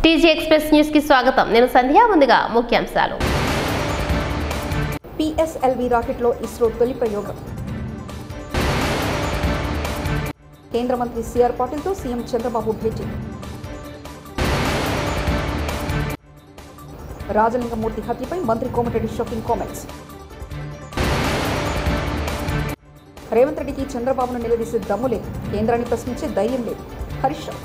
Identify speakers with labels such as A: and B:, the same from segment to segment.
A: TG express news కి స్వాగతం. నేను సంధ్య. ముందుగా ముఖ్యాంశాలు.
B: పిఎస్ఎల్వి రాకెట్లో ఇస్రో తొలి ప్రయోగం. కేంద్ర మంత్రి సిఆర్ పాటిల్తో సీఎం చంద్రబాబు భేటీ. రాజలింగమూర్తి హత్యపై మంత్రి కోమటిరెడ్డి షాకింగ్ కామెంట్స్. రేవంత్ రెడ్డికి చంద్రబాబును నిలదీసే దమ్ము లేదు, కేంద్రాన్ని ప్రశ్నించే ధైర్యం లేదు. Harish Rao.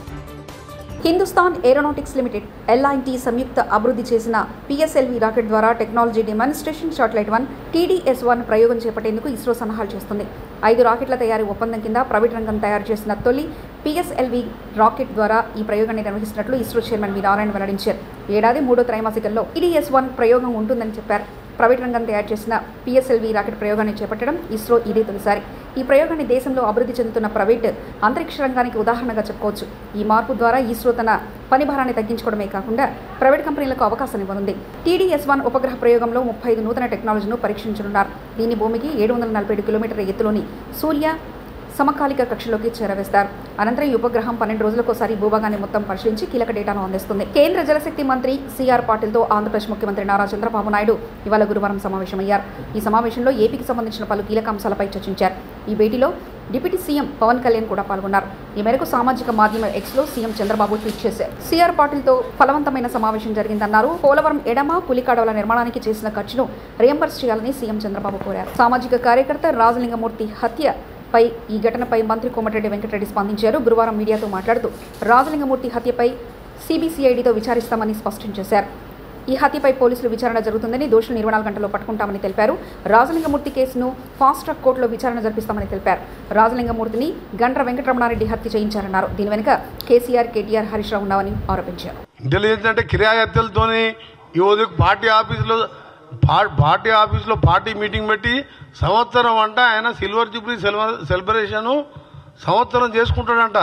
B: Hindustan aeronautics limited LIT సంయుక్త అభివృద్ధి చేసిన పిఎస్ఎల్వి రాకెట్ ద్వారా టెక్నాలజీ డెమాన్స్ట్రేషన్ శాటిలైట్ 1 TDS-1 ప్రయోగం చేపట్టేందుకు ఇస్రో సన్నాహాలు చేస్తుంది. 5 రాకెట్ల తయారీ ఒప్పందం కింద ప్రైవేట్ రంగం తయారు చేసిన తొలి పిఎస్ఎల్వి రాకెట్ ద్వారా ఈ ప్రయోగాన్ని నిర్వహిస్తున్నట్లు ఇస్రో చైర్మన్ వి నారాయణ వెల్లడించారు. ఏడాది 3వ త్రైమాసికంలో TDS-1 ప్రయోగం ఉంటుందని చెప్పారు. ప్రైవేట్ రంగం తయారు చేసిన పిఎస్ఎల్వి రాకెట్ ప్రయోగాన్ని చేపట్టడం ఇస్రో ఇదే తొలిసారి. ఈ ప్రయోగాన్ని దేశంలో అభివృద్ధి చెందుతున్న ప్రైవేట్ అంతరిక్ష రంగానికి ఉదాహరణగా చెప్పుకోవచ్చు. ఈ మార్పు ద్వారా ఇస్రో తన పని భారాన్ని తగ్గించుకోవడమే కాకుండా ప్రైవేట్ కంపెనీలకు అవకాశం ఇవ్వనుంది. TDS-1 ఉపగ్రహ ప్రయోగంలో 35 నూతన టెక్నాలజీను పరీక్షించనున్నారు. దీన్ని భూమికి 747 కిలోమీటర్ల ఎత్తులోని సూర్య సమకాలిక కక్షలోకి చేరవేస్తారు. అనంతరం ఈ ఉపగ్రహం 12 రోజులకోసారి భూభాగాన్ని మొత్తం పరిశీలించి కీలక డేటాను అందిస్తుంది. కేంద్ర జలశక్తి మంత్రి సిఆర్ పాటిల్తో ఆంధ్రప్రదేశ్ ముఖ్యమంత్రి నారా చంద్రబాబు నాయుడు ఇవాళ గురువారం సమావేశమయ్యారు. ఈ సమావేశంలో ఏపీకి సంబంధించిన పలు కీలక అంశాలపై చర్చించారు. ఈ భేటీలో డిప్యూటీ సీఎం పవన్ కళ్యాణ్ కూడా పాల్గొన్నారు. ఈ మేరకు సామాజిక మాధ్యమం ఎక్స్లో సీఎం చంద్రబాబు ట్వీట్ చేశారు. సిఆర్ పాటిల్తో ఫలవంతమైన సమావేశం జరిగిందన్నారు. పోలవరం ఎడమ పులికాడవల నిర్మాణానికి చేసిన ఖర్చును రియంబర్స్ చేయాలని సీఎం చంద్రబాబు కోరారు. సామాజిక కార్యకర్త రాజలింగమూర్తి హత్య ఈ ఘటనపై మంత్రి కోమటిరెడ్డి వెంకటరెడ్డి స్పందించారు. గురువారం మీడియాతో మాట్లాడుతూ రాజలింగమూర్తి హత్యపై సిబిసిఐడితో విచారిస్తామని స్పష్టం చేశారు. ఈ హత్యపై పోలీసులు విచారణ జరుగుతుందని, దోషులు 24 గంటల్లో పట్టుకుంటామని తెలిపారు. రాజలింగమూర్తి కేసును ఫాస్ట్ ట్రాక్ కోర్టులో విచారణ జరిపిస్తామని తెలిపారు. రాజలింగమూర్తిని గండ్ర వెంకటరమణారెడ్డి హత్య చేయించారన్నారు. దీని వెనుక కేసీఆర్, కేటీఆర్, హరీష్ రావు ఉన్నామని ఆరోపించారు.
C: ఇంటెలిజెన్స్ అంటే కిరాయత్తలతోని ఈ రోజు పార్టీ ఆఫీసులో పార్టీ మీటింగ్ పెట్టి సంవత్సరం అంట ఆయన సిల్వర్ జూబ్లీ సెలబ్రేషన్ సంవత్సరం చేసుకుంటాడంట.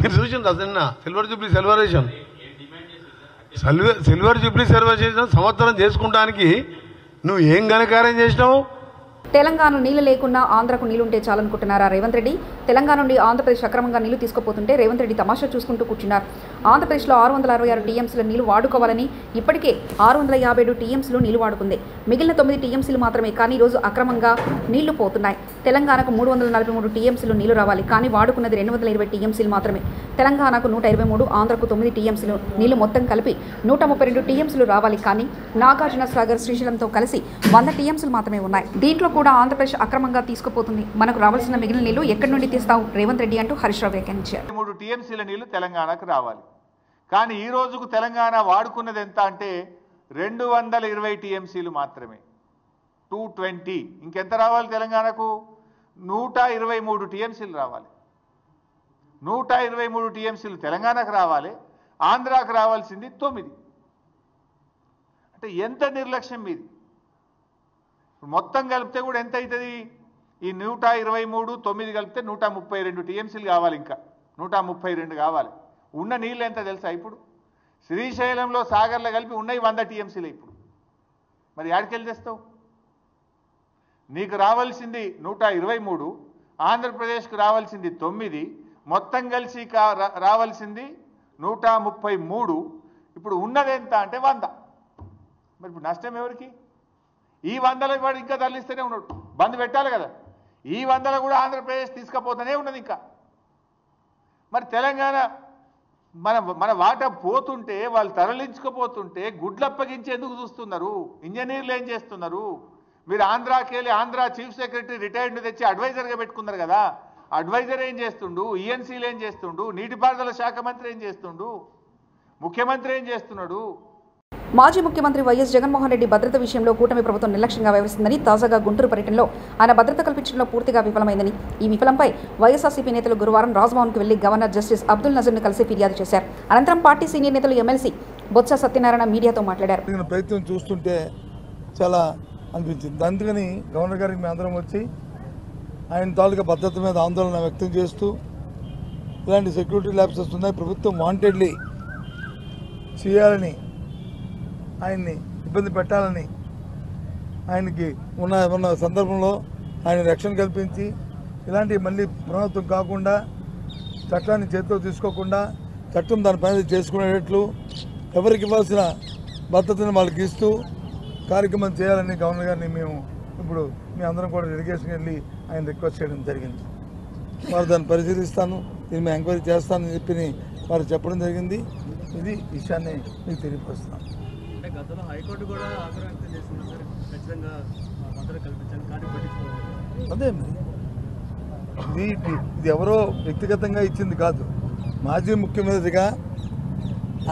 C: మీరు చూసింది అసలు సిల్వర్ జూబ్లీ సెలబ్రేషన్ సంవత్సరం చేసుకుంటానికి నువ్వు ఏం ఘనకార్యం చేసినావు?
B: తెలంగాణ నీళ్లు లేకున్నా ఆంధ్రకు నీళ్లుంటే చాలనుకుంటున్నారా రేవంత్ రెడ్డి? తెలంగాణ నుండి ఆంధ్రప్రదేశ్ అక్రమంగా నీళ్లు తీసుకుపోతుంటే రేవంత్ రెడ్డి తమాషా చూసుకుంటూ కూర్చున్నారు. ఆంధ్రప్రదేశ్లో 666 టీఎంసీల నీళ్లు వాడుకోవాలని ఇప్పటికే 657 టీఎంసీలు నీళ్లు వాడుకుంది. మిగిలిన 9 టీఎంసీలు మాత్రమే, కానీ ఈరోజు అక్రమంగా నీళ్లు పోతున్నాయి. తెలంగాణకు 343 టీఎంసీలు నీళ్లు రావాలి, కానీ వాడుకున్నది 220 టీఎంసీలు మాత్రమే. తెలంగాణకు 123, ఆంధ్రకు 9 టీఎంసీలు నీళ్లు మొత్తం కలిపి 132 టీఎంసీలు రావాలి, కానీ నాగార్జున సాగర్, శ్రీశైలంతో కలిసి 100 టీఎంసీలు మాత్రమే ఉన్నాయి. దీంట్లో కూడా ఆంధ్రప్రదేశ్ అక్రమంగా తీసుకుపోతుంది. మనకు రావాల్సిన మిగిలిన నీళ్లు ఎక్కడి నుండి తీస్తావు రేవంత్ రెడ్డి అంటూ హరీష్ రావు వ్యాఖ్యానించారు.
D: 3 టీఎంసీల నీళ్లు తెలంగాణకు రావాలి, కానీ ఈ రోజుకు తెలంగాణ వాడుకున్నది ఎంత అంటే 220 టీఎంసీలు మాత్రమే. 220. ఇంకెంత రావాలి తెలంగాణకు? 123 టీఎంసీలు రావాలి. 123 టీఎంసీలు తెలంగాణకు రావాలి, ఆంధ్రాకు రావాల్సింది 9. అంటే ఎంత నిర్లక్ష్యం మీది? మొత్తం కలిపితే కూడా ఎంత అవుతుంది? ఈ 123, 9 కలిపితే 132 టీఎంసీలు కావాలి. ఇంకా 132 కావాలి. ఉన్న నీళ్ళు ఎంత తెలుసా? ఇప్పుడు శ్రీశైలంలో, సాగర్లో కలిపి ఉన్నాయి 100 టీఎంసీలు. ఇప్పుడు మరి యాడికెళ్ళి తెస్తావు? నీకు రావాల్సింది 123, ఆంధ్రప్రదేశ్కు రావాల్సింది 9, మొత్తం కలిసి రావాల్సింది 133. ఇప్పుడు ఉన్నది ఎంత అంటే 100. మరి ఇప్పుడు నష్టం ఎవరికి? ఈ 100ల వాడు ఇంకా తరలిస్తూనే ఉన్నాడు. బంద్ పెట్టాలి కదా. ఈ 100ల కూడా ఆంధ్రప్రదేశ్ తీసుకుపోతూనే ఉన్నది ఇంకా. మరి తెలంగాణ మన వాటా పోతుంటే, వాళ్ళు తరలించుకుపోతుంటే గుడ్లప్పగించి ఎందుకు చూస్తున్నారు? ఇంజనీర్లు ఏం చేస్తున్నారు? మీరు ఆంధ్రాకి వెళ్ళి ఆంధ్ర చీఫ్ సెక్రటరీ రిటైర్డ్ తెచ్చి అడ్వైజర్గా పెట్టుకున్నారు కదా. అడ్వైజర్ ఏం చేస్తుండు? ఈఎన్సీలు ఏం చేస్తుండు? నీటిపారుదల శాఖ మంత్రి ఏం చేస్తుండు? ముఖ్యమంత్రి ఏం చేస్తున్నాడు?
B: మాజీ ముఖ్యమంత్రి వైఎస్ జగన్మోహన్ రెడ్డి భద్రత విషయంలో కూటమి ప్రభుత్వం నిర్లక్ష్యంగా వ్యవహరిస్తుందని, తాజాగా గుంటూరు పర్యటనలో ఆయన భద్రత కల్పించడంలో పూర్తిగా విఫలమైందని, ఈ విఫలంపై వైఎస్ఆర్సీపీ నేతలు గురువారం రాజ్భవన్కు వెళ్లి గవర్నర్ జస్టిస్ అబ్దుల్ నజీర్ను కలిసి ఫిర్యాదు చేశారు. అనంతరం పార్టీ సీనియర్ నేతలు ఎమ్మెల్సీ బొత్స సత్యనారాయణ మీడియాతో మాట్లాడారు.
E: ప్రయత్నం చూస్తుంటే చాలా అనిపించింది. అందుకని గవర్నర్ గారికి మేము అందరం వచ్చి ఆయన తాలూకా భద్రత మీద ఆందోళన వ్యక్తం చేస్తూ, ఇలాంటి సెక్యూరిటీ ల్యాబ్సెస్ ఉన్నాయి, ప్రభుత్వం వాంటెడ్లీ చేయాలని, ఆయన్ని ఇబ్బంది పెట్టాలని, ఆయనకి ఉన్న సందర్భంలో ఆయన రక్షణ కల్పించి ఇలాంటివి మళ్ళీ పునరావృతం కాకుండా, చట్టాన్ని చేతిలో తీసుకోకుండా చట్టం దాని పని చేసుకునేటట్లు ఎవరికి ఇవ్వాల్సిన భద్రతను వాళ్ళకి ఇస్తూ కార్యక్రమం చేయాలని గవర్నర్ గారిని మేము ఇప్పుడు మీ అందరం కూడా డెలిగేషన్ వెళ్ళి ఆయన రిక్వెస్ట్ చేయడం జరిగింది. వారు దాన్ని పరిశీలిస్తాను, దీన్ని మేము ఎంక్వైరీ చేస్తానని చెప్పి వారు చెప్పడం జరిగింది. ఇది విషయాన్ని మీకు తెలియపరుస్తున్నాం.
F: అంటే గతంలో హైకోర్టు కూడా ఆగ్రహం వ్యక్తం చేస్తున్నారు సార్, ఖచ్చితంగా భద్రత కల్పించాలని, కానీ పట్టించుకోవాలి.
E: అదే ఇది ఎవరో వ్యక్తిగతంగా ఇచ్చింది కాదు. మాజీ ముఖ్యమంత్రిగా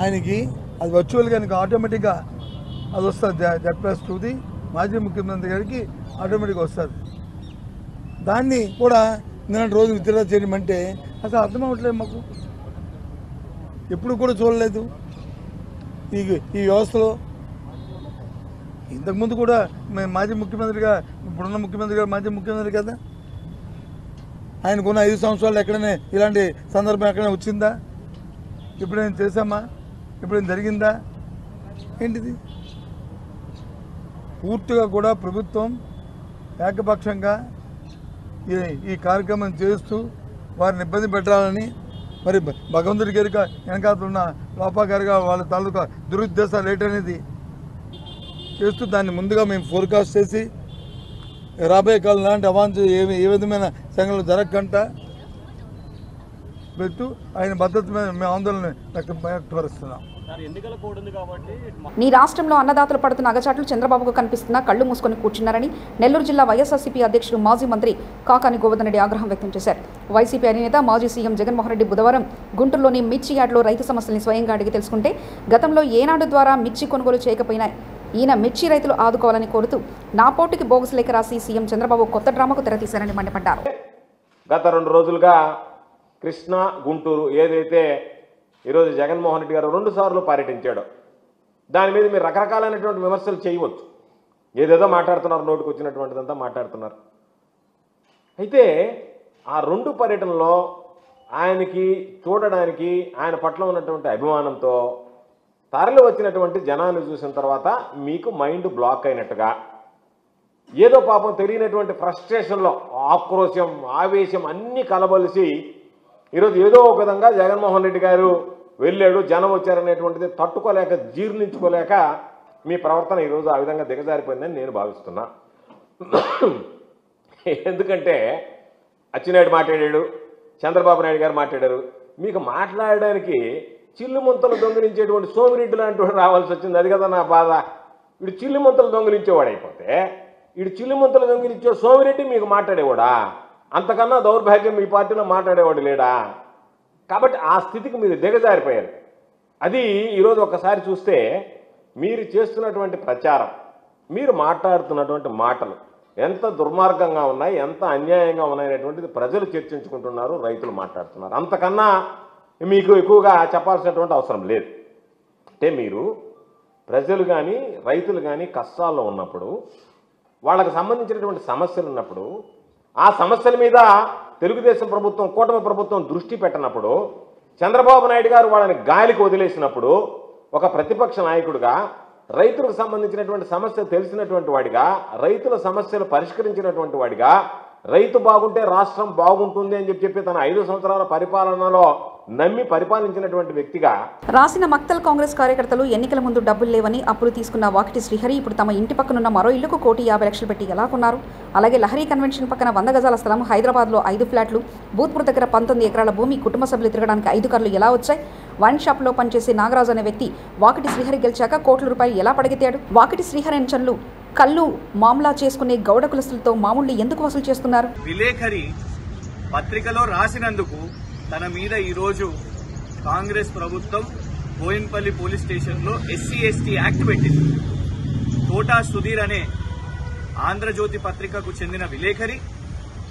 E: ఆయనకి అది వర్చువల్గా ఆయనకి ఆటోమేటిక్గా అది వస్తుంది. Z+2ది మాజీ ముఖ్యమంత్రి గారికి ఆటోమేటిక్గా వస్తుంది. దాన్ని కూడా నిన్నటి రోజు విత్డ్రా చేయమంటే అసలు అర్థం అవ్వట్లేదు మాకు. ఎప్పుడు కూడా చూడలేదు ఈ వ్యవస్థలో. ఇంతకుముందు కూడా మేము మాజీ ముఖ్యమంత్రిగా, ఇప్పుడున్న ముఖ్యమంత్రి గారు మాజీ ముఖ్యమంత్రి కదా, ఆయనకున్న 5 సంవత్సరాలు ఎక్కడైనా ఇలాంటి సందర్భం ఎక్కడైనా వచ్చిందా? ఎప్పుడైనా చేశామా? ఎప్పుడైనా జరిగిందా? ఏంటిది? పూర్తిగా కూడా ప్రభుత్వం ఏకపక్షంగా ఈ కార్యక్రమం చేస్తూ వారిని ఇబ్బంది పెట్టాలని, మరి భగవంతుడి గారి వెనకాతున్న లోపాగారిగా వాళ్ళ తాలూకా దురుద్దేశాలు ఏంటనేది చేస్తూ దాన్ని ముందుగా మేము ఫోర్కాస్ట్ చేసి రాబోయే కాలం లాంటి అవాంఛ ఏ విధమైన సంఘటనలు జరగకుండా పెట్టు ఆయన భద్రత మీద మేము ఆందోళన వ్యక్తపరుస్తున్నాం.
B: నీ రాష్ట్రంలో అన్నదాతలు పడుతున్న అగచాట్లు చంద్రబాబుకు కనిపిస్తున్నా కళ్లు మూసుకొని కూర్చున్నారని నెల్లూరు జిల్లా వైఎస్ఆర్సీపీ అధ్యక్షుడు మాజీ మంత్రి కాకాని గోవర్ధన్ రెడ్డి ఆగ్రహం వ్యక్తం చేశారు. వైసీపీ అధినేత మాజీ సీఎం జగన్మోహన్ రెడ్డి బుధవారం గుంటూరులోని మిర్చి యార్డులో రైతు సమస్యల్ని స్వయంగా అడిగి తెలుసుకుంటే గతంలో ఏనాడు ద్వారా మిర్చి కొనుగోలు చేయకపోయినా ఈయన మిర్చి రైతులు ఆదుకోవాలని కోరుతూ నా పోటీకి బోగస్ లేఖ రాసి సీఎం చంద్రబాబు కొత్త డ్రామాకు తెరతీశారని మండిపడ్డారు.
G: గత 2 రోజులుగా కృష్ణా, గుంటూరు ఏదైతే ఈరోజు జగన్మోహన్ రెడ్డి గారు 2 సార్లు పర్యటించాడో దాని మీద మీరు రకరకాలైనటువంటి విమర్శలు చేయవచ్చు. ఏదేదో మాట్లాడుతున్నారు, నోటికి వచ్చినటువంటిదంతా మాట్లాడుతున్నారు. అయితే ఆ 2 పర్యటనలో ఆయనకి చూడడానికి ఆయన పట్ల ఉన్నటువంటి అభిమానంతో తరలి వచ్చినటువంటి జనాన్ని చూసిన తర్వాత మీకు మైండ్ బ్లాక్ అయినట్టుగా, ఏదో పాపం తెలియనటువంటి ఫ్రస్ట్రేషన్లో ఆక్రోశం, ఆవేశం అన్నీ కలబలిసి ఈరోజు ఏదో ఒక విధంగా జగన్మోహన్ రెడ్డి గారు వెళ్ళాడు, జనం వచ్చారనేటువంటిది తట్టుకోలేక, జీర్ణించుకోలేక మీ ప్రవర్తన ఈరోజు ఆ విధంగా దిగజారిపోయిందని నేను భావిస్తున్నా. ఎందుకంటే అచ్చెన్నాయుడు మాట్లాడాడు, చంద్రబాబు నాయుడు గారు మాట్లాడారు. మీకు మాట్లాడడానికి చిల్లు ముంతలు దొంగిలించేటువంటి సోమిరెడ్డి లాంటి రావాల్సి వచ్చింది. అది కదా నా బాధ. వీడు చిల్లు ముంతలు దొంగిలించేవాడు అయిపోతే వీడు చిల్లు ముంతలు దొంగిలించే సోమిరెడ్డి మీకు మాట్లాడేవాడా? అంతకన్నా దౌర్భాగ్యం మీ పార్టీలో మాట్లాడేవాడు లేడా? కాబట్టి ఆ స్థితికి మీరు దిగజారిపోయారు. అది ఈరోజు ఒకసారి చూస్తే మీరు చేస్తున్నటువంటి ప్రచారం, మీరు మాట్లాడుతున్నటువంటి మాటలు ఎంత దుర్మార్గంగా ఉన్నాయి, ఎంత అన్యాయంగా ఉన్నాయనేటువంటిది ప్రజలు చర్చించుకుంటున్నారు, రైతులు మాట్లాడుతున్నారు. అంతకన్నా మీకు ఎక్కువగా చెప్పాల్సినటువంటి అవసరం లేదు. అంటే మీరు ప్రజలు కానీ రైతులు కానీ కష్టాల్లో ఉన్నప్పుడు, వాళ్ళకు సంబంధించినటువంటి సమస్యలు ఉన్నప్పుడు, ఆ సమస్యల మీద తెలుగుదేశం ప్రభుత్వం, కూటమి ప్రభుత్వం దృష్టి పెట్టినప్పుడు, చంద్రబాబు నాయుడు గారు వాళ్ళని గాలికి వదిలేసినప్పుడు, ఒక ప్రతిపక్ష నాయకుడిగా రైతులకు సంబంధించినటువంటి సమస్య తెలిసినటువంటి వాడిగా, రైతుల సమస్యలు పరిష్కరించినటువంటి వాడిగా, రైతు బాగుంటే రాష్ట్రం బాగుంటుంది అని చెప్పి తన 5 సంవత్సరాల పరిపాలనలో నమ్మి పరిపాలించినటువంటి వ్యక్తిగా
B: రాసిన మక్తల్ కాంగ్రెస్ కార్యకర్తలు ఎన్నికల ముందు డబ్బులు లేవని అప్పులు తీసుకున్న వాకిటి శ్రీహరి ఇప్పుడు తమ ఇంటి పక్కనున్న మరో ఇల్లుకు 1,50,00,000 పెట్టి ఎలా కొన్నారు? అలాగే లహరి కన్వెన్షన్ పక్కన 100 గజాల స్థలం, హైదరాబాద్లో 5 ఫ్లాట్లు, భూత్పూర్ దగ్గర 19 ఎకరాల భూమి, కుటుంబ సభ్యులు తిరగడానికి 5 కార్లు ఎలా వచ్చాయి? వైన్ షాప్లో పనిచేసే నాగరాజు అనే వ్యక్తి వాకిటి శ్రీహరి గెలిచాక కోట్ల రూపాయలు ఎలా పడగెత్తాడు? వాకిటి శ్రీహరి అంచన్లు కళ్ళు మామలా చేసుకునే గౌడ కులస్తులతో మామూలు ఎందుకు వసూలు చేస్తున్నారు?
F: విలేఖరి పత్రికలో రాసినందుకు తన మీద ఈరోజు కాంగ్రెస్ ప్రభుత్వం బోయిన్పల్లి పోలీస్ స్టేషన్లో SC/ST యాక్ట్ పెట్టింది. తోటా సుధీర్ అనే ఆంధ్రజ్యోతి పత్రికకు చెందిన విలేఖరి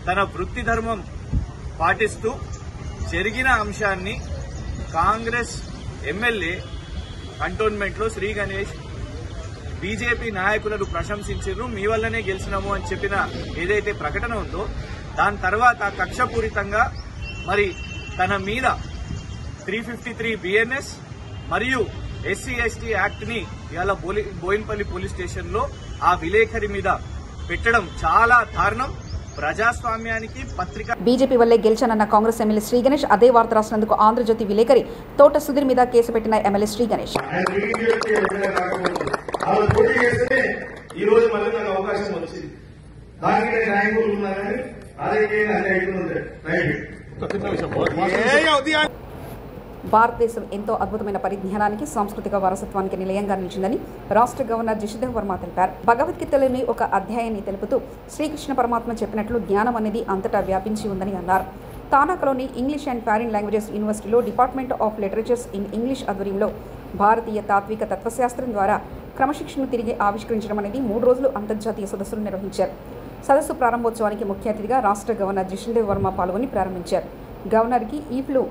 F: తన వృత్తి ధర్మం పాటిస్తూ జరిగిన అంశాన్ని కాంగ్రెస్ ఎమ్మెల్యే కంటోన్మెంట్లో శ్రీ గణేష్ బీజేపీ నాయకులను ప్రశంసించారు. మీ వల్లనే గెలిచినాము అని చెప్పిన ఏదైతే ప్రకటన ఉందో దాని తర్వాత కక్షపూరితంగా మరి తన మీద 353 BNS మరియు SC/ST యాక్ట్ ని ఇవాళ బోయిన్పల్లి పోలీస్ స్టేషన్ లో ఆ విలేఖరి మీద పెట్టడం చాలా దారుణం. ప్రజాస్వామ్యానికి పత్రిక
B: బీజేపీ వల్లే గెలిచానన్న కాంగ్రెస్ ఎమ్మెల్యే శ్రీ గణేష్ అదే వార్త రాసినందుకు ఆంధ్రజ్యోతి విలేకరి తోట సుధీర్ మీద కేసు పెట్టిన ఎమ్మెల్యే శ్రీ గణేష్.
H: ఈ రోజు మళ్ళీ నాకు అవకాశం వచ్చింది. దానికి న్యాయం కోరుకున్నారని
B: భారతదేశం ఎంతో అద్భుతమైన పరిజ్ఞానానికి సాంస్కృతిక వారసత్వానికి నిలయంగా నిలిచిందని రాష్ట్ర గవర్నర్ జిషధర్ వర్మ తెలిపారు. భగవద్గీతలోని ఒక అధ్యాయాన్ని తెలుపుతూ శ్రీకృష్ణ పరమాత్మ చెప్పినట్లు జ్ఞానం అనేది అంతటా వ్యాపించి ఉందని అన్నారు. తానాకలోని ఇంగ్లీష్ అండ్ ఫారిన్ లాంగ్వేజెస్ యూనివర్సిటీలో department of literatures in English ఆధ్వర్యంలో భారతీయ తాత్విక తత్వశాస్త్రం ద్వారా క్రమశిక్షణను తిరిగి ఆవిష్కరించడం అనేది 3 రోజులు అంతర్జాతీయ సదస్సును నిర్వహించారు. సదస్సు ప్రారంభోత్సవానికి ముఖ్య అతిథిగా రాష్ట్ర గవర్నర్ జిషధర్ వర్మ పాల్గొని ప్రారంభించారు. గవర్నర్కి EFLU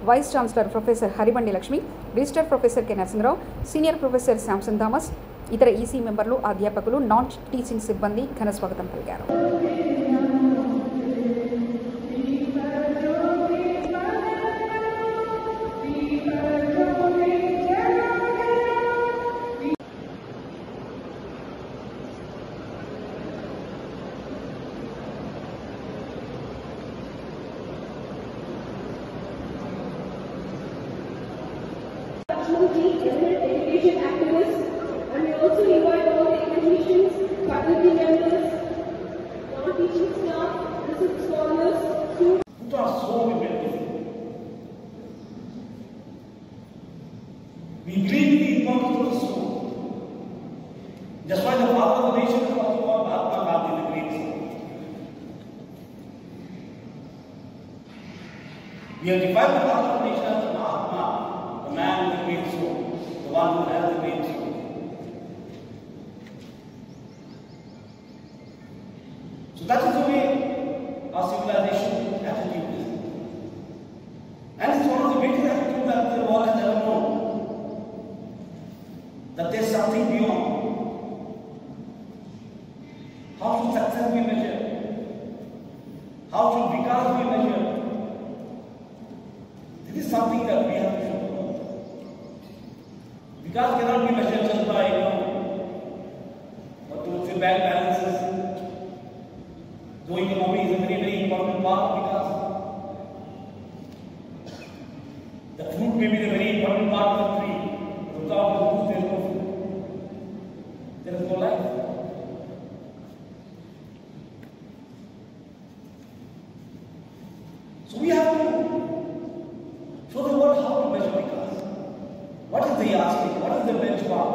B: vice chancellor professor Haribandi Lakshmi, register professor K Narasimha Rao, senior professor Samson Thomas, ఇతర ఈసీ మెంబర్లు, అధ్యాపకులు, నాన్ టీచింగ్ సిబ్బంది ఘన స్వాగతం పలికారు.
I: Education activists, and we also invite all the academicians, faculty members, non-teaching staff, research scholars, students.
H: Who are so effective. We believe in the importance of the soul. That's why the father of the nation is also called Mahatma Gandhi, the great soul. We have defined the father of the nation as Mahatma, the man with the great soul, the one who has the great soul. So that is the way our civilization attitude is. And it's one of the greatest attitudes that the world has ever known. That there's something beyond. How should success be measured? How should vikas be measured? This is something that we have to show. Vikas cannot be measured just by, what to say, bank balances. Though economy is a very, very important part of vikas. The fruit may be the very important part of the tree. Without the fruit, there is no fruit. There is no life. So we have to show the world how to measure vikas. What is the yardstick? What is the benchmark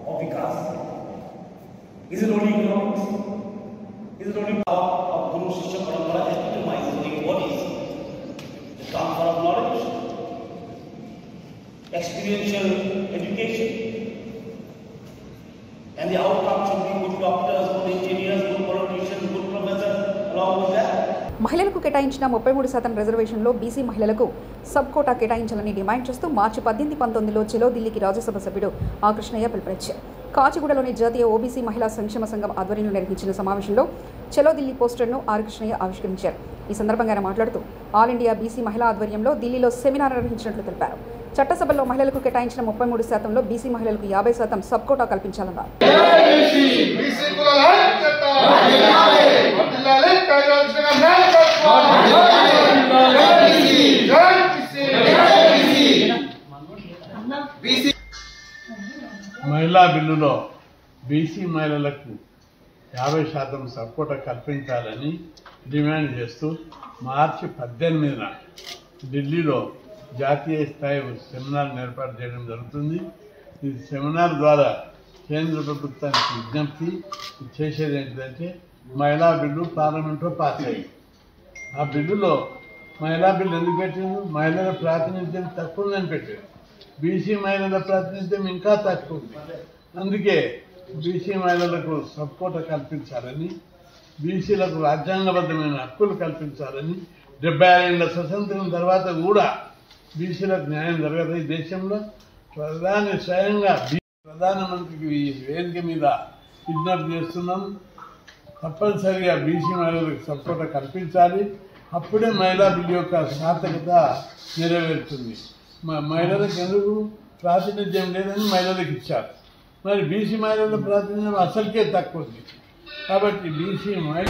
H: of vikas? Is it only economics? Is it only power of Guru Shishya Parampara that determines only what is the transfer of knowledge, experiential education, and the outcome should be good doctors, good engineers, good politicians, good professors, along with that.
B: మహిళలకు కేటాయించిన 33% రిజర్వేషన్లో BC మహిళలకు sub quota కేటాయించాలని demand చేస్తూ మార్చి 18-19లో చెలో ఢిల్లీకి రాజ్యసభ సభ్యుడు ఆ కృష్ణయ్య పిలుపునిచ్చారు. కాచిగూడలోని జాతీయ ఓబీసీ మహిళా సంక్షేమ సంఘం ఆధ్వర్యంలో నిర్వహించిన సమావేశంలో చెలో ఢిల్లీ పోస్టర్ను ఆర్ కృష్ణయ్య ఆవిష్కరించారు. ఈ సందర్భంగా ఆయన మాట్లాడుతూ ఆల్ ఇండియా బీసీ మహిళా ఆధ్వర్యంలో ఢిల్లీలో సెమినార్ నిర్వహించినట్లు తెలిపారు. చట్టసభలో మహిళలకు కేటాయించిన 33%లో బీసీ మహిళలకు 50% సబ్ కోటా కల్పించాలన్నారు.
C: మహిళా బిల్లులో బీసీ మహిళలకు 50% సబ్ కోటా కల్పించాలని డిమాండ్ చేస్తూ మార్చి 18న ఢిల్లీలో జాతీయ స్థాయి సెమినార్ ఏర్పాటు చేయడం జరుగుతుంది. ఈ సెమినార్ ద్వారా కేంద్ర ప్రభుత్వానికి విజ్ఞప్తి చేసేది ఏంటంటే మహిళా బిల్లు పార్లమెంట్లో పాస్ అయ్యింది. ఆ బిల్లులో మహిళా బిల్లు ఎందుకు పెట్టింది? మహిళల ప్రాతినిధ్యం తక్కువ ఉందని పెట్టారు. బీసీ మహిళల ప్రాతినిధ్యం ఇంకా తక్కువ ఉంది. అందుకే బీసీ మహిళలకు సబ్ కోటా కల్పించాలని, బీసీలకు రాజ్యాంగబద్ధమైన హక్కులు కల్పించాలని, 75 ఏళ్ల స్వతంత్రం తర్వాత కూడా బీసీలకు న్యాయం జరగదు. ఈ దేశంలో స్వయంగా ప్రధానమంత్రికి ఈ వేదిక మీద విజ్ఞప్తి చేస్తున్నాం. తప్పనిసరిగా బీసీ మహిళలకు సబ్ కోటా కల్పించాలి. అప్పుడే మహిళా బిల్లు యొక్క సార్థకత నెరవేరుతుంది. మహిళలకు ఎందుకు ప్రాతినిధ్యం లేదని మహిళలకు ఇచ్చారు. మరి బీసీ మహిళల ప్రాతినిధ్యం అసలుకే తక్కువ ఉంది. కాబట్టి బీసీ మహిళ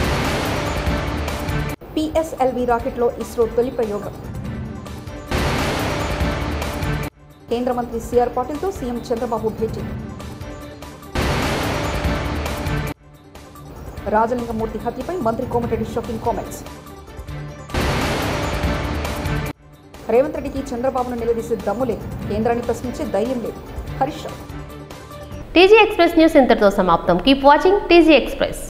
B: PSLV రాకెట్లో ఇస్రో తొలి ప్రయోగం. కేంద్ర మంత్రి సిఆర్ పాటిల్తో సీఎం చంద్రబాబు భేటీ. రాజలింగమూర్తి హత్యపై మంత్రి కోమటిరెడ్డి షాకింగ్ కామెంట్స్. రేవంత్ రెడ్డికి చంద్రబాబును నిలదీసే దమ్ము లేదు, కేంద్రాన్ని ప్రశ్నించే ధైర్యం లేదు. Harish Rao.
A: TG express news ఇంతటితో సమాప్తం. Keep watching TG express.